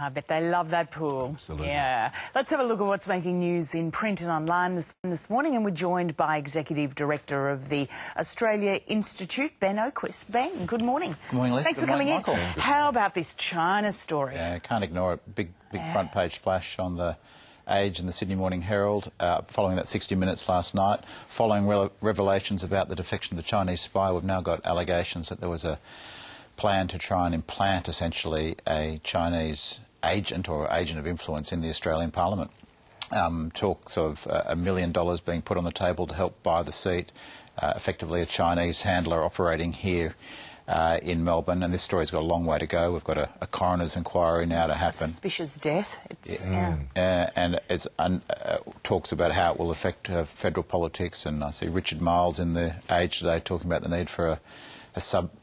I bet they love that pool. Absolutely. Yeah. Let's have a look at what's making news in print and online this morning, and we're joined by Executive Director of the Australia Institute, Ben Oquist. Ben, good morning. Good morning, Liz. Thanks Good for coming morning, in. Michael. How about this China story? Yeah, can't ignore it. Big front page splash on the Age and the Sydney Morning Herald following that 60 Minutes last night. Following revelations about the defection of the Chinese spy, we've now got allegations that there was a plan to try and implant essentially a Chinese agent or agent of influence in the Australian Parliament. Talks of $1 million being put on the table to help buy the seat, effectively a Chinese handler operating here in Melbourne, and this story's got a long way to go. We've got a coroner's inquiry now to happen. Suspicious death. And it talks about how it will affect federal politics, and I see Richard Miles in the Age today talking about the need for a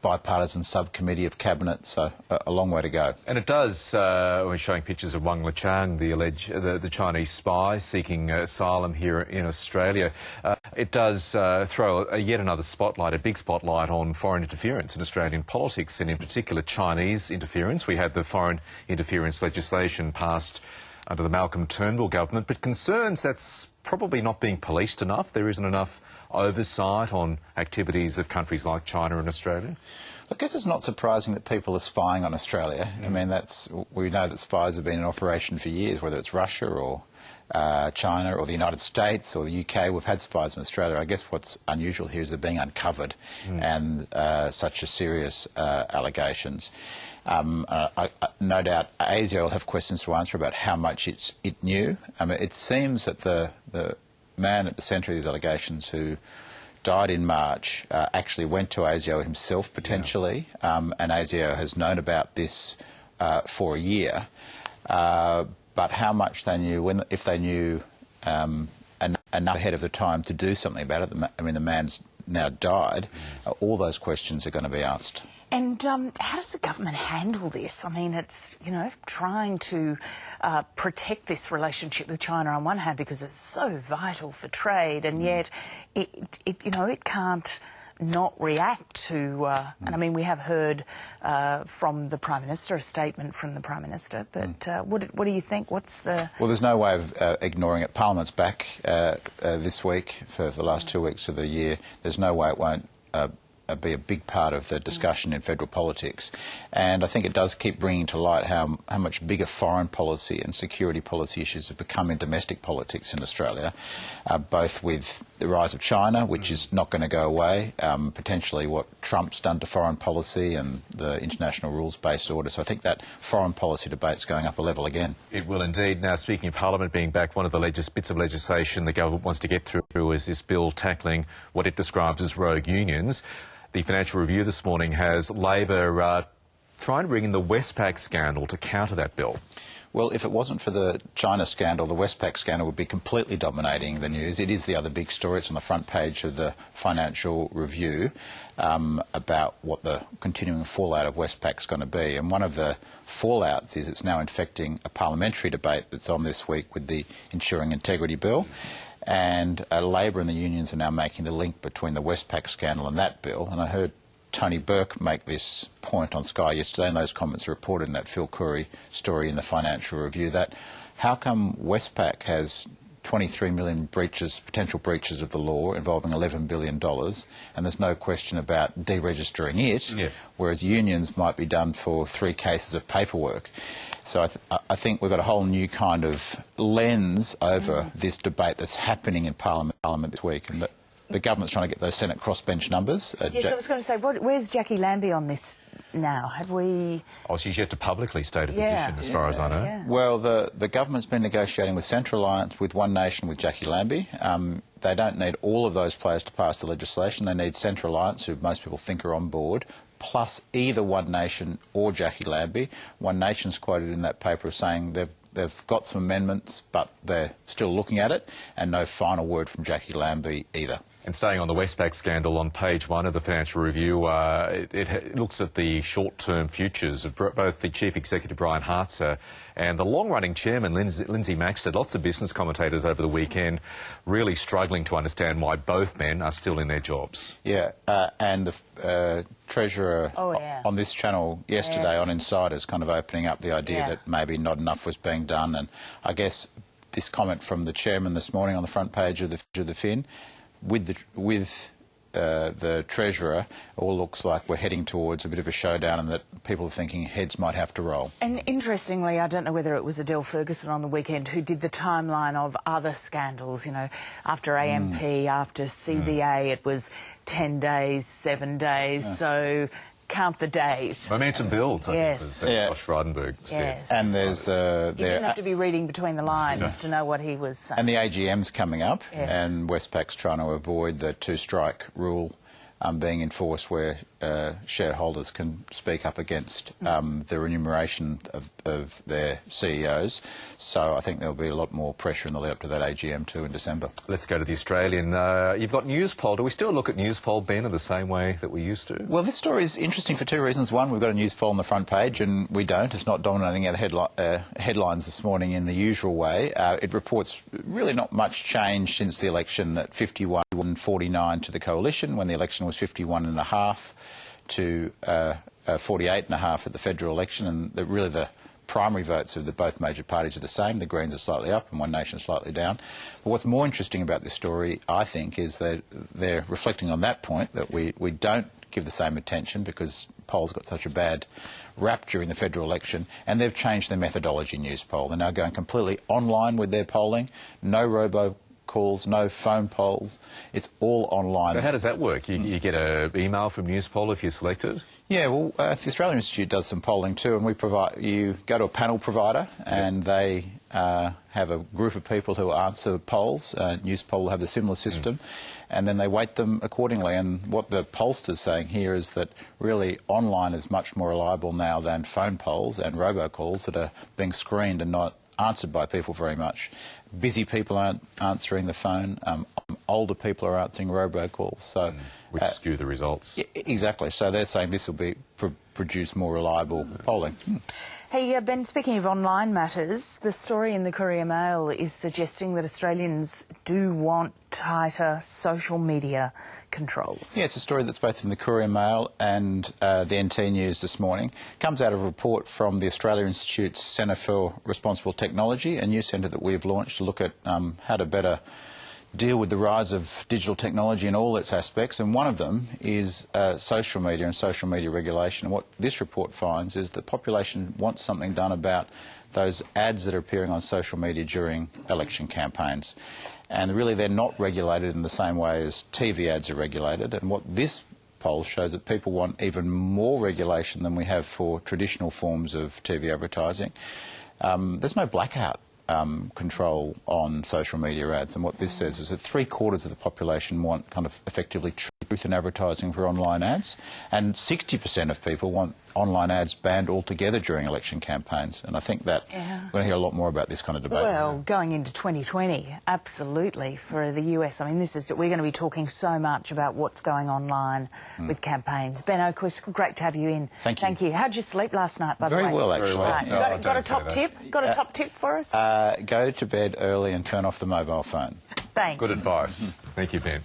bipartisan subcommittee of cabinet, so a long way to go. And it does, we're showing pictures of Wang Liqiang, the Chinese spy seeking asylum here in Australia. It does throw yet another spotlight, a big spotlight on foreign interference in Australian politics, and in particular Chinese interference. We had the foreign interference legislation passed under the Malcolm Turnbull government, but concerns that's probably not being policed enough. There isn't enough oversight on activities of countries like China and Australia? I guess it's not surprising that people are spying on Australia. I mean, we know that spies have been in operation for years, whether it's Russia or China or the United States or the UK. We've had spies in Australia. I guess what's unusual here is they're being uncovered and such a serious allegations. No doubt ASIO will have questions to answer about how much it knew. I mean, it seems that the man at the centre of these allegations who died in March actually went to ASIO himself, potentially, and ASIO has known about this for a year. But how much they knew, if they knew enough ahead of the time to do something about it, I mean, the man's now died, all those questions are going to be asked. And how does the government handle this? I mean, it's, you know, trying to protect this relationship with China on one hand because it's so vital for trade, and yet it can't not react to, and I mean, we have heard from the Prime Minister, a statement from the Prime Minister, but what do you think? What's the... Well, there's no way of ignoring it. Parliament's back this week for the last 2 weeks of the year. There's no way it won't be a big part of the discussion in federal politics, and I think it does keep bringing to light how much bigger foreign policy and security policy issues have become in domestic politics in Australia, both with the rise of China, which is not going to go away, potentially what Trump's done to foreign policy and the international rules-based order. So I think that foreign policy debate's going up a level again. It will indeed. Now, speaking of Parliament being back, one of the bits of legislation the government wants to get through is this bill tackling what it describes as rogue unions. The Financial Review this morning has Labor trying to bring in the Westpac scandal to counter that bill. Well, if it wasn't for the China scandal, the Westpac scandal would be completely dominating the news. It is the other big story. It's on the front page of the Financial Review about what the continuing fallout of Westpac's going to be. And one of the fallouts is it's now infecting a parliamentary debate that's on this week with the Ensuring Integrity Bill. And Labor and the unions are now making the link between the Westpac scandal and that bill. And I heard Tony Burke make this point on Sky yesterday, and those comments are reported in that Phil Curry story in the Financial Review, that how come Westpac has 23 million potential breaches of the law involving $11 billion, and there's no question about deregistering it, whereas unions might be done for 3 cases of paperwork. So I think we've got a whole new kind of lens over this debate that's happening in Parliament this week, and the government's trying to get those Senate crossbench numbers. Yes, I was going to say, where's Jackie Lambie on this now? Have we... Oh, she's yet to publicly state a position, as far as I know. Yeah. Well, the government's been negotiating with Centre Alliance, with One Nation, with Jackie Lambie. They don't need all of those players to pass the legislation. They need Centre Alliance, who most people think are on board, plus either One Nation or Jackie Lambie. One Nation's quoted in that paper as saying they've got some amendments, but they're still looking at it, and no final word from Jackie Lambie either. And staying on the Westpac scandal, on page 1 of the Financial Review, it looks at the short-term futures of both the Chief Executive, Brian Hartzer, and the long-running Chairman, Lindsay Maxted. Lots of business commentators over the weekend really struggling to understand why both men are still in their jobs. Yeah, and the Treasurer on this channel yesterday on Insiders kind of opening up the idea that maybe not enough was being done. And I guess this comment from the Chairman this morning on the front page of the Fin, with the Treasurer, it all looks like we're heading towards a bit of a showdown and that people are thinking heads might have to roll. And interestingly, I don't know whether it was Adele Ferguson on the weekend who did the timeline of other scandals, you know, after AMP, after CBA, it was 10 days, 7 days, so count the days. Momentum builds, I think, as Josh Frydenberg said. And there's... you didn't have to be reading between the lines to know what he was saying. And the AGM's coming up, and Westpac's trying to avoid the two-strike rule being enforced where shareholders can speak up against the remuneration of their CEOs. So I think there'll be a lot more pressure in the lead-up to that AGM too in December. Let's go to the Australian. You've got Newspoll. Do we still look at Newspoll, Ben, in the same way that we used to? Well, this story is interesting for two reasons. One, we've got a Newspoll on the front page, and we don't. It's not dominating our headlines this morning in the usual way. It reports really not much change since the election at 51-49 to the Coalition, when the election was 51.5 to 48.5 at the federal election, and really the primary votes of both major parties are the same. The Greens are slightly up and One Nation slightly down. But what's more interesting about this story, I think, is that they're reflecting on that point, that we don't give the same attention because polls got such a bad rap during the federal election, and they've changed their methodology, Newspoll. They're now going completely online with their polling, no robocalls, no phone polls. It's all online. So how does that work? You get an email from Newspoll if you're selected? Yeah, well, the Australian Institute does some polling too, and you go to a panel provider and they have a group of people who answer polls. Newspoll will have the similar system, and then they weight them accordingly. And what the pollster's saying here is that really online is much more reliable now than phone polls and robocalls that are being screened and not answered by people very much. Busy people aren't answering the phone. Older people are answering robocalls. So, which skew the results. Exactly. So they're saying this will be produce more reliable polling. Hey, Ben, speaking of online matters, the story in the Courier Mail is suggesting that Australians do want tighter social media controls. Yeah, it's a story that's both in the Courier Mail and the NT News this morning. It comes out of a report from the Australia Institute's Centre for Responsible Technology, a new centre that we've launched to look at how to better deal with the rise of digital technology in all its aspects, and one of them is social media and social media regulation. And what this report finds is that the population wants something done about those ads that are appearing on social media during election campaigns. And really they're not regulated in the same way as TV ads are regulated. And what this poll shows that people want even more regulation than we have for traditional forms of TV advertising. There's no blackout control on social media ads, and what this says is that 3/4 of the population want kind of effectively truth in advertising for online ads, and 60% of people want online ads banned altogether during election campaigns. And I think that we're going to hear a lot more about this kind of debate. Well, going into 2020, absolutely, for the US. I mean, we're going to be talking so much about what's going online with campaigns. Ben Oquist, great to have you in. Thank you. Thank you. How'd you sleep last night, by the way? Very well, actually. Right. No, Got a top tip? Got a top tip for us? Go to bed early and turn off the mobile phone. Thanks. Good advice. Thank you, Ben.